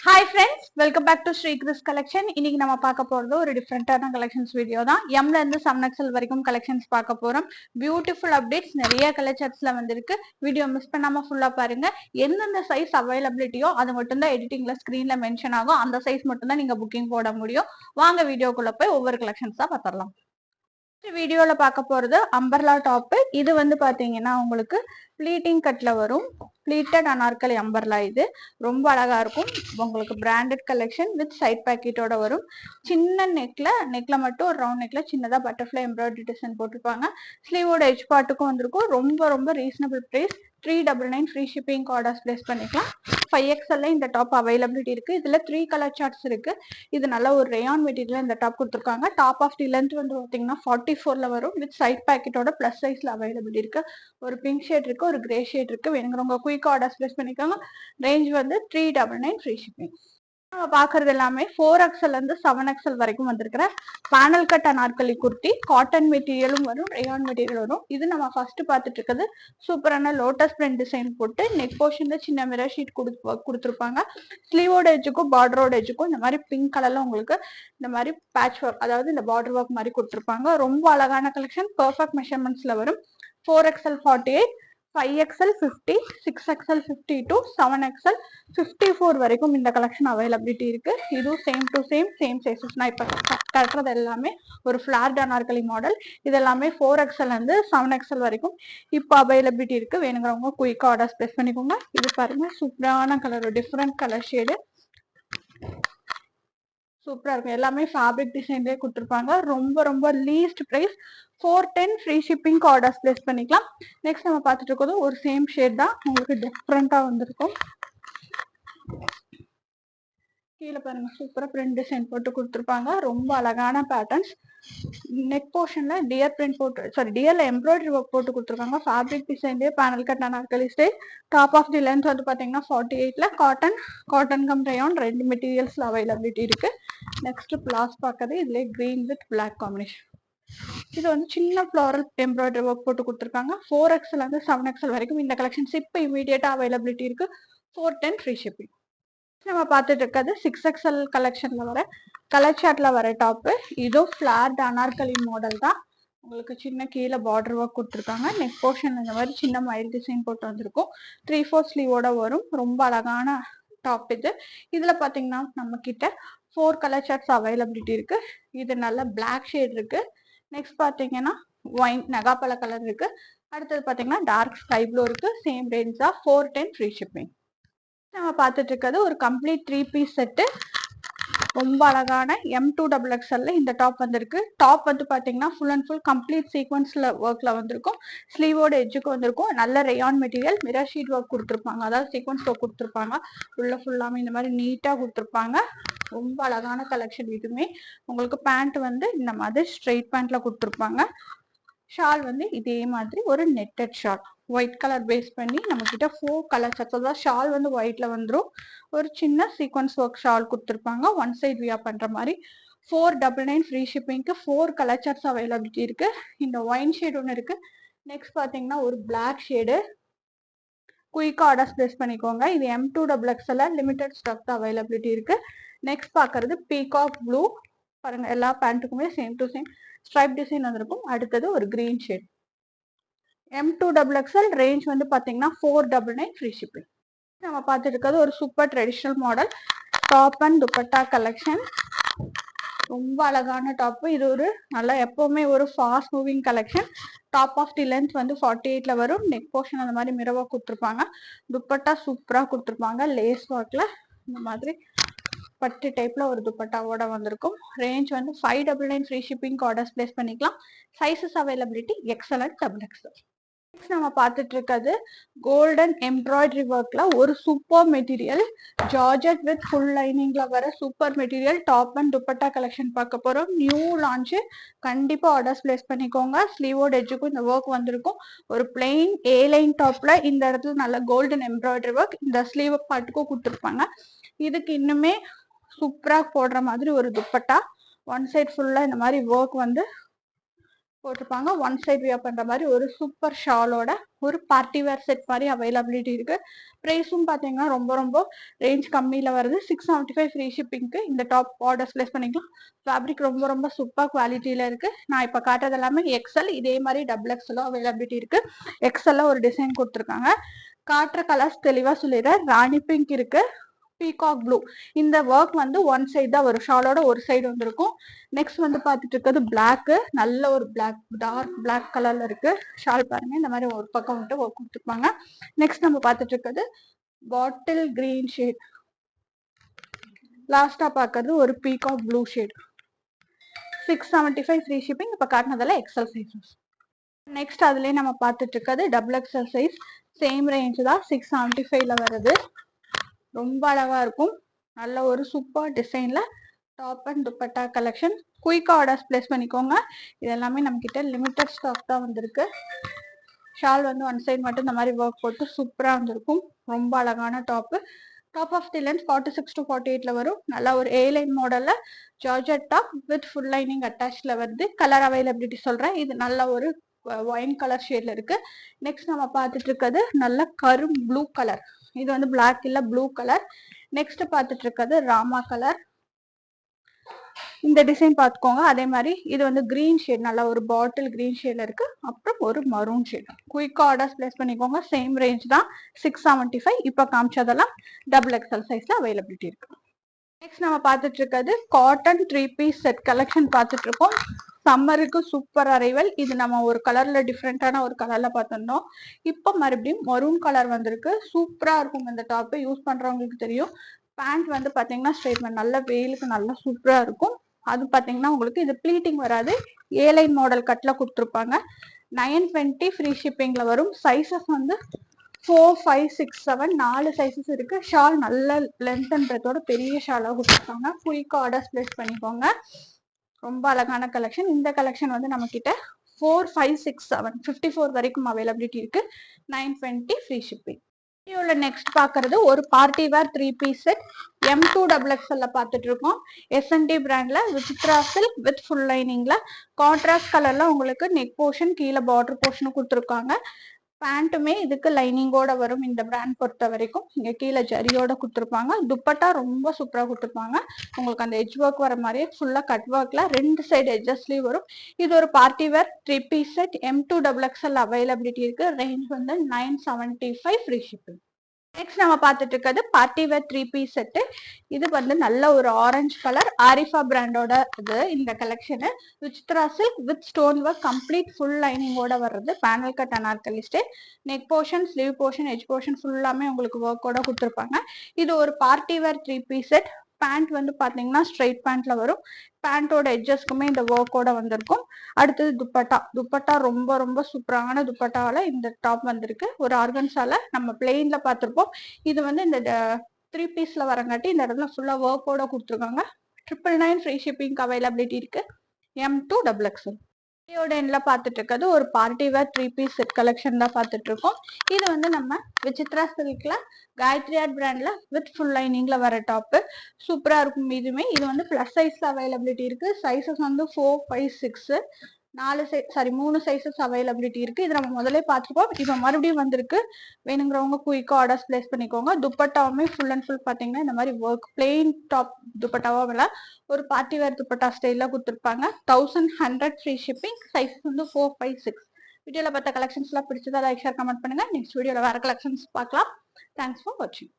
Hi friends, welcome back to Sri Chris collection. இன்னைக்கு நம்ம பார்க்க போறது ஒரு டிஃபரெண்டான கலெக்ஷன்ஸ் வீடியோ தான். எம்ல இருந்து 7XL வரைக்கும் கலெக்ஷன்ஸ் பார்க்க போறோம். பியூட்டிஃபுல் அப்டேட்ஸ் நிறைய கலர் சார்ட்ஸ்ல வந்திருக்கு. வீடியோ மிஸ் பண்ணாம ஃபுல்லா பாருங்க. எந்தெந்த சைஸ் அவைலபிலிட்டியோ அது மட்டும் தான் எடிட்டிங்ல ஸ்கிரீன்ல மென்ஷன் ஆகும். அந்த சைஸ் மட்டும் தான் நீங்க புக்கிங் போட முடியும். வாங்க வீடியோக்குள்ள போய் ஒவ்வொரு கலெக்ஷன்ஸா பார்த்துடலாம். வீடியோல பார்க்க போறது அம்பர்லா டாப். இது வந்து பாத்தீங்கன்னா உங்களுக்கு ப்ளீட்டிங் கட்ல வரும். Pleated Anarkali umbrella. இது ரொம்ப அழகா இருக்கும். உங்களுக்கு பிராண்டட் கலெக்ஷன் வித் சைட் பாக்கெட்டோட வரும். சின்ன நெக்ல மட்டும் ஒரு ரவுண்ட் நெக்ல சின்னதா பட்டர்ஃபிளை எம்ப்ராய்டரி டிசைன் போட்டிருப்பாங்க. ஸ்லீவோட எஜ் பார்ட்டுக்கும் வந்திருக்கும். ரொம்ப reasonable price. 399 free shipping orders place பண்ணிக்கலாம். 5XL இந்த டாப் அவைலபிலிட்டி இருக்கு. இதுல 3 கலர் சார்ட்ஸ் இருக்கு. இது நல்ல ஒரு ரேயான் மெட்டீரியல் இந்த டாப் கொடுத்துருக்காங்க. டாப் ஆஃப் தி லென்த் வந்து பாத்தீங்கன்னா 44ல வரும். வித் சைட் பாக்கெட்டோட பிளஸ் சைஸ்ல அவைலபிலிட்டி இருக்கு. ஒரு பிங்க் ஷேட் இருக்கு, ஒரு கிரே ஷேட் இருக்கு. வேணுங்கிறவங்க குயிக் ஆர்டர்ஸ் பிளேஸ் பண்ணிக்கோங்க. ரேஞ்ச் வந்து 399 ஃப்ரீ ஷிப்பிங். நம்ம பாக்குறது எல்லாமே 4XL இருந்து 7XL வரைக்கும் வந்திருக்கிற panel cut Anarkali kurti. Cotton மெட்டீரியலும் வரும், ரேயான் மெட்டீரியல் வரும். இது நம்ம ஃபர்ஸ்ட் பார்த்துட்டு இருக்கிறது சூப்பரான லோட்டஸ் பிரிண்ட் டிசைன் போட்டு நெக் போர்ஷன்ல சின்ன மிரர் ஷீட் கொடுத்துருப்பாங்க. ஸ்லீவோட எஜுக்கும் பார்டரோட எஜுக்கும் இந்த மாதிரி பிங்க் கலர்ல உங்களுக்கு இந்த மாதிரி பேட்ச் ஒர்க், அதாவது இந்த பார்டர் ஒர்க் மாதிரி கொடுத்துருப்பாங்க. ரொம்ப அழகான கலெக்ஷன். பெர்ஃபெக்ட் மெஷர்மெண்ட்ஸ்ல வரும். 4XL 48, 5XL 50, 6XL 52, 7XL 54 வரைக்கும் இந்த கலெக்ஷன் அவைலபிலிட்டி இருக்கு. இதுவும் சேம் சைசஸ். நான் இப்ப கட்டுறது எல்லாமே ஒரு ஃபிளார்ட் அனார்கலி மாடல். இது எல்லாமே 4XL இருந்து 7XL வரைக்கும் இப்போ அவைலபிலிட்டி இருக்கு. வேணுங்கிறவங்க குயிக் ஆர்டர்ஸ் பிளேஸ் பண்ணிக்கோங்க. இது பாருங்க, சூப்பரான கலர், டிஃப்ரெண்ட் கலர் ஷேடு, சூப்பரா இருக்கும். எல்லாமே ஃபேப்ரிக் டிசைன்லேயே கொடுத்துருப்பாங்க. ரொம்ப least price 410 free shipping orders place பண்ணிக்கலாம். நெக்ஸ்ட் நம்ம பார்த்துட்டு இருக்கிறது ஒரு சேம் ஷேட் தான், உங்களுக்கு டிஃப்ரெண்டா வந்திருக்கும். கீழே பாருங்க, சூப்பரா பிரிண்ட் டிசைன் போட்டு கொடுத்துருப்பாங்க. ரொம்ப அழகான பேட்டர்ன்ஸ். நெக் போர்ஷன்ல டியர் பிரிண்ட் போட்டு, டியர்ல எம்ப்ராய்டரி ஒர்க் போட்டு கொடுத்துருக்காங்க. ஃபேப்ரிக் டிசைன்லேயே panel cut Anarkali style. Top of the length வந்து பாத்தீங்கன்னா 48ல காட்டன் கம் ரேயான் ரெண்டு மெட்டீரியல்ஸ்ல அவைலபிலிட்டி இருக்கு. நெக்ஸ்ட் பிளாஸ் பார்க்கறது இதுல கிரீன் வித் பிளாக் காம்பினேஷன். இது வந்து சின்ன ஃப்ளாரல் எம்ப்ராய்டரி ஒர்க் போட்டு கொடுத்துருக்காங்க. 4XL இருந்து 7XL வரைக்கும் இந்த கலெக்ஷன்ஸ் இப்போ இமீடியட்டா அவைலபிலிட்டி இருக்கு. 410 ஃப்ரீ ஷிப்பிங். நம்ம பார்த்துட்டு இருக்கிறது 6XL கலெக்ஷன்ல வர கலர் சார்ட்ல வர டாப். இதுவும் ஃபிளார்ட் அனார்கலி மாடல் தான். உங்களுக்கு சின்ன கீழே பார்டர் ஒர்க் கொடுத்துருக்காங்க. நெக் போர்ஷன் இந்த மாதிரி சின்ன மயில் டிசைன் போட்டு வந்திருக்கும். 3/4 ஸ்லீவோட வரும். ரொம்ப அழகான டாப் இது. இதுல பாத்தீங்கன்னா நம்ம கிட்ட 4 கலர் சார்ட்ஸ் அவைலபிலிட்டி இருக்கு. இது நல்ல பிளாக் ஷேட் இருக்கு. நெக்ஸ்ட் பாத்தீங்கன்னா ஒயின் நகாப்பழ கலர் இருக்கு. அடுத்தது பாத்தீங்கன்னா டார்க் ஸ்கை ப்ளூ இருக்கு. சேம் ரேஞ்ச் தான் 410 ஃப்ரீ ஷிப்பிங். நம்ம பார்த்துட்டு இருக்கிறது ஒரு கம்ப்ளீட் 3 பீஸ் செட்டு. ரொம்ப அழகான M2XXL இந்த டாப் வந்திருக்கு. டாப் வந்து பாத்தீங்கன்னா ஃபுல் அண்ட் ஃபுல் கம்ப்ளீட் சீக்வன்ஸ்ல ஒர்க்ல வந்திருக்கும். ஸ்லீவோட எஜ்ஜுக்கு வந்திருக்கும். நல்ல rayon material, mirror sheet work கொடுத்துருப்பாங்க, அதாவது சீக்வன்ஸ் ஒர்க் கொடுத்துருப்பாங்க. உள்ள ஃபுல்லாமே இந்த மாதிரி நீட்டா கொடுத்துருப்பாங்க. ரொம்ப அழகான கலெக்ஷன். இதுவுமே உங்களுக்கு பேண்ட் வந்து இந்த மாதிரி ஸ்ட்ரெயிட் பேண்ட்ல கொடுத்துருப்பாங்க. ஷால் வந்து இதே மாதிரி ஒரு netted shawl, white colour base பண்ணி நம்ம கிட்ட 4 கலர் சார்ட்ஸ். அதாவது ஷால் வந்து ஒயிட்ல வந்துடும். ஒரு சின்ன சீக்வன்ஸ் ஒர்க் ஷால் கொடுத்துருப்பாங்க. ஒன் சைட் வியா பண்ற மாதிரி. 499 ஃப்ரீ ஷிப்பிங்க்கு 4 கலர் சார்ட்ஸ் அவைலபிலிட்டி இருக்கு. இந்த ஒயின் ஷேட் ஒன்று இருக்கு. நெக்ஸ்ட் பாத்தீங்கன்னா ஒரு black shade. Quick orders place பண்ணிக்கோங்க. இது M2XXL லிமிடெட் ஸ்டாக் தான் அவைலபிலிட்டி இருக்கு. நெக்ஸ்ட் பாக்குறது பீகாக் ப்ளூ. பாருங்க, எல்லா பேண்ட்டுக்குமே same to same stripe design வந்திருக்கும். அடுத்தது ஒரு கிரீன் ஷேட். M2XXL ரேஞ்ச் வந்து பாத்தீங்கன்னா 499 ஃப்ரீ ஷிப்பிங். நம்ம பார்த்துட்டு இருக்கிறது ஒரு super traditional model top and dupatta collection. ரொம்ப அழகான டாப். இது ஒரு நல்லா எப்பவுமே ஒரு fast moving collection. Top of the length வந்து 48ல வரும். நெக் போர்ஷன் அந்த மாதிரி மிரவா கொடுத்துருப்பாங்க. துப்பட்டா சூப்பரா கொடுத்துருப்பாங்க. லேஸ் ஒர்க்ல இந்த மாதிரி பட்டு டைப்ல ஒரு துப்பட்டாவோட வந்திருக்கும். ரேஞ்ச் வந்து 599 ஃப்ரீ ஷிப்பிங் ஆர்டர்ஸ் பிளேஸ் பண்ணிக்கலாம். Sizes availability XL and XXL. நம்ம பார்த்துட்டு இருக்கிறது கோல்டன் எம்ப்ராய்டரி ஒர்க்ல ஒரு super material, georgette with full லைனிங்ல வர super material top and dupatta collection பார்க்க போறோம். New launch. கண்டிப்பா ஆர்டர்ஸ் பிளேஸ் பண்ணிக்கோங்க. ஸ்லீவோட எட்ஜுக்கும் இந்த ஒர்க் வந்திருக்கும். ஒரு பிளெயின் A லைன் டாப்ல இந்த இடத்துல நல்ல கோல்டன் எம்ப்ராய்டரி ஒர்க் இந்த ஸ்லீவ் பார்ட்டுக்கும் கொடுத்துருப்பாங்க. இதுக்கு இன்னுமே சூப்பரா போடுற மாதிரி ஒரு துப்பட்டா. ஒன் சைட் ஃபுல்லா இந்த மாதிரி ஒர்க் வந்து போட்டிருப்பாங்க. ஒன் சைட் வியா பண்ற மாதிரி ஒரு சூப்பர் ஷாலோட ஒரு பார்ட்டி வேர் செட் மாதிரி அவைலபிலிட்டி இருக்கு. ப்ரைஸும் பார்த்தீங்கன்னா ரொம்ப ரொம்ப ரேஞ்ச் கம்மியில் வருது. 675 ஃப்ரீ ஷிப்பிங்க்கு இந்த டாப் ஆர்டர்ஸ் பிளேஸ் பண்ணிக்கலாம். ஃபேப்ரிக் ரொம்ப ரொம்ப சூப்பர் குவாலிட்டியில் இருக்கு. நான் இப்போ காட்டுறது எல்லாமே எக்ஸ்எல், இதே மாதிரி டபுள் எக்ஸ்எல்லும் அவைலபிலிட்டி இருக்கு. எக்ஸ்எல்ல ஒரு டிசைன் கொடுத்துருக்காங்க. காட்டுற கலர்ஸ் தெளிவாக சொல்லிடுறேன். ராணி பிங்க் இருக்கு, பீகாக் ப்ளூ. இந்த ஒர்க் வந்து ஒன் சைடு தான் வரும், ஷாலோட ஒரு சைடு வந்துருக்கும். நெக்ஸ்ட் வந்து பார்த்துட்டு இருக்கிறது பிளாக், நல்ல ஒரு பிளாக், டார்க் பிளாக் கலர்ல இருக்கு. ஷால் பாருங்க, இந்த மாதிரி ஒரு பக்கம் வந்துட்டு ஒர்க் கொடுத்துருப்பாங்க. நெக்ஸ்ட் நம்ம பார்த்துட்டு இருக்கிறது பாட்டில் கிரீன் ஷேட். லாஸ்டா பார்க்கறது ஒரு peacock blue shade. 675 free shipping. இப்போ காட்டினதெல்லாம் எக்ஸல் சைஸஸ். நெக்ஸ்ட் அதுலேயே நம்ம பார்த்துட்டு இருக்கிறது double XL size. Same range தான், 675ல வருது. ரொம்ப அழகா இருக்கும். நல்ல ஒரு சூப்பர் டிசைன்ல top and dupatta collection. Quick orders place பண்ணிக்கோங்க. இது எல்லாமே நம்ம கிட்ட லிமிட்டட் ஸ்டாக் தான் வந்திருக்கு. ஷால் வந்து ஒன் சைடு மட்டும் இந்த மாதிரி ஒர்க் போட்டு சூப்பரா வந்திருக்கும். ரொம்ப அழகான top. Top of the length 46 to 48ல வரும். நல்லா ஒரு ஏ லைன் மாடல்ல georgette top with full lining அட்டாச்ல வருது. கலர் அவைலபிலிட்டி சொல்றேன். இது நல்ல ஒரு ஒயின் கலர் ஷேட்ல இருக்கு. நெக்ஸ்ட் நம்ம பார்த்துட்டு இருக்கிறது நல்ல கரும் ப்ளூ கலர். இது வந்து பிளாக் இல்ல ப்ளூ கலர். நெக்ஸ்ட் பார்த்துட்டு இருக்கிறது ராமா கலர். இந்த டிசைன் பார்த்துக்கோங்க. அதே மாதிரி இது வந்து கிரீன் ஷேட், நல்ல ஒரு பாட்டில் கிரீன் ஷேட்ல இருக்கு. அப்புறம் ஒரு maroon shade. Quick orders place பண்ணிக்கோங்க. சேம் ரேஞ்ச் தான், 675. இப்போ காமிச்சதெல்லாம் டபுள் எக்ஸ்எல் சைஸ்ல அவைலபிலிட்டி இருக்கு. நெக்ஸ்ட் நம்ம பார்த்துட்டு இருக்கிறது காட்டன் 3 பீஸ் செட் கலெக்ஷன் பார்த்துட்டு இருக்கோம். சம்மருக்கு சூப்பர் அரைவல். இது நம்ம ஒரு கலர்ல டிஃப்ரெண்டான ஒரு கலர்ல பார்த்துருந்தோம். இப்போ மறுபடியும் மரூன் கலர் வந்திருக்கு. சூப்பரா இருக்கும் இந்த டாப். யூஸ் பண்றவங்களுக்கு தெரியும். பேண்ட் வந்து பாத்தீங்கன்னா ஸ்ட்ரைட்மெண்ட், நல்ல வெயிலுக்கு நல்லா சூப்பரா இருக்கும். அது பாத்தீங்கன்னா உங்களுக்கு இது ப்ளீட்டிங் வராது, ஏலைன் மாடல் கட்ல கொடுத்துருப்பாங்க. 920 ஃப்ரீ ஷிப்பிங்ல வரும். சைசஸ் வந்து 4, 5, 6, 7 4 சைசஸ் இருக்கு. ஷால் நல்ல லென்த் அண்ட் பிரெத்தோட பெரிய ஷாலா கொடுத்துருக்காங்க. குயிக் ஆர்டர்ஸ் பிளேஸ் பண்ணிக்கோங்க. ரொம்ப அழகான கலெக்ஷன். இந்த கலெக்ஷன் வந்து நம்ம கிட்ட 4, 5, 6, 7 54 வரைக்கும் அவைலபிலிட்டி இருக்கு. 920 ஃப்ரீ ஷிப்பிங். வீடியோல நெக்ஸ்ட் பாக்குறது ஒரு party wear 3 piece set. M2XXL பார்த்துட்டு இருக்கோம். S&T பிராண்ட்ல விசித்ரா சில்க் வித் ஃபுல் லைனிங்ல கான்ட்ராஸ்ட் கலர்ல உங்களுக்கு நெக் போர்ஷன், கீழே பார்டர் போர்ஷன் கொடுத்துருக்காங்க. பேண்ட்டுமே இதுக்கு லைனிங்கோட வரும். இந்த பிராண்ட் பொறுத்த வரைக்கும் இங்க கீழே ஜரியோட கொடுத்துருப்பாங்க. துப்பட்டா ரொம்ப சூப்பரா கொடுத்துருப்பாங்க. உங்களுக்கு அந்த எட்ஜ் ஒர்க் வர மாதிரியே ஃபுல்லா கட் ஒர்க்ல 2 சைடு எட்ஜஸ்லயும் வரும். இது ஒரு party wear 3 piece set. M2XXL availability இருக்கு. ரேஞ்ச் வந்து 975 ஃப்ரீ ஷிப்பிங். நெக்ஸ்ட் நம்ம பார்த்துட்டு இருக்கிறது பார்ட்டி வேர் 3 பீஸ் செட்டு. இது வந்து நல்ல ஒரு ஆரஞ்சு கலர், ஆரிஃபா பிராண்டோட இது. இந்த collection Vichitra silk with stone work complete full லைனிங்கோட வர்றது. Panel cut Anarkali style. Neck portion, sleeve portion, edge portion ஃபுல்லாமே உங்களுக்கு ஒர்க்கோட கொடுத்துருப்பாங்க. இது ஒரு party wear 3 piece set. Pant வந்து பாத்தீங்கன்னா ஸ்ட்ரைட் பேண்ட்ல வரும். பேண்டோட எட்ஜஸ்க்குமே இந்த ஒர்க்கோட வந்திருக்கும். அடுத்தது துப்பட்டா. துப்பட்டா ரொம்ப ரொம்ப சூப்பரான துப்பட்டால இந்த டாப் வந்திருக்கு. ஒரு ஆர்கன்ஸால நம்ம பிளெயின்ல பார்த்திருப்போம். இது வந்து இந்த 3 பீஸ்ல வரங்காட்டி இந்த இடத்துல ஃபுல்லா ஒர்க்கோட கொடுத்துருக்காங்க. 999 ஃப்ரீ ஷிப்பிங் அவைலபிலிட்டி இருக்கு. M2XXL. வீடியோட எண்ட்ல பார்த்துட்டு இருக்கிறது ஒரு party wear 3 piece set collection தான் பார்த்துட்டு இருக்கோம். இது வந்து நம்ம விசித்ரா சில்க்ல காயத்ரி ஆர்ட் பிராண்ட்ல வித் ஃபுல் லைனிங்ல வர டாப்பு. சூப்பரா இருக்கும். இதுவுமே இது வந்து பிளஸ் சைஸ்ல அவைலபிலிட்டி இருக்கு. சைசஸ் வந்து 4, 5, 6 3 சைசஸ் அவைலபிலிட்டி இருக்கு. இது நம்ம முதல்ல பார்த்துருப்போம். இப்போ மறுபடியும் வந்திருக்கு. வேணுங்கிறவங்க குயிக்கா ஆர்டர்ஸ் பிளேஸ் பண்ணிக்கோங்க. துப்பட்டாவுமே ஃபுல் அண்ட் ஃபுல் பாத்தீங்கன்னா இந்த மாதிரி ஒர்க் பிளெயின் டாப் துப்பட்டாவா இல்ல ஒரு பார்ட்டி வேர் துப்பட்டா ஸ்டைல்ல கொடுத்துருப்பாங்க. 1100 ஃப்ரீ ஷிப்பிங். சைஸ் வந்து 4, 5, 6. வீடியோல பார்த்த கலெக்ஷன்ஸ் எல்லாம் பிடிச்சதா லைக், ஷேர், கமெண்ட் பண்ணுங்க. நெக்ஸ்ட் வீடியோல வேற கலெக்ஷன்ஸ் பார்க்கலாம். தேங்க்ஸ் ஃபார் வாட்சிங்.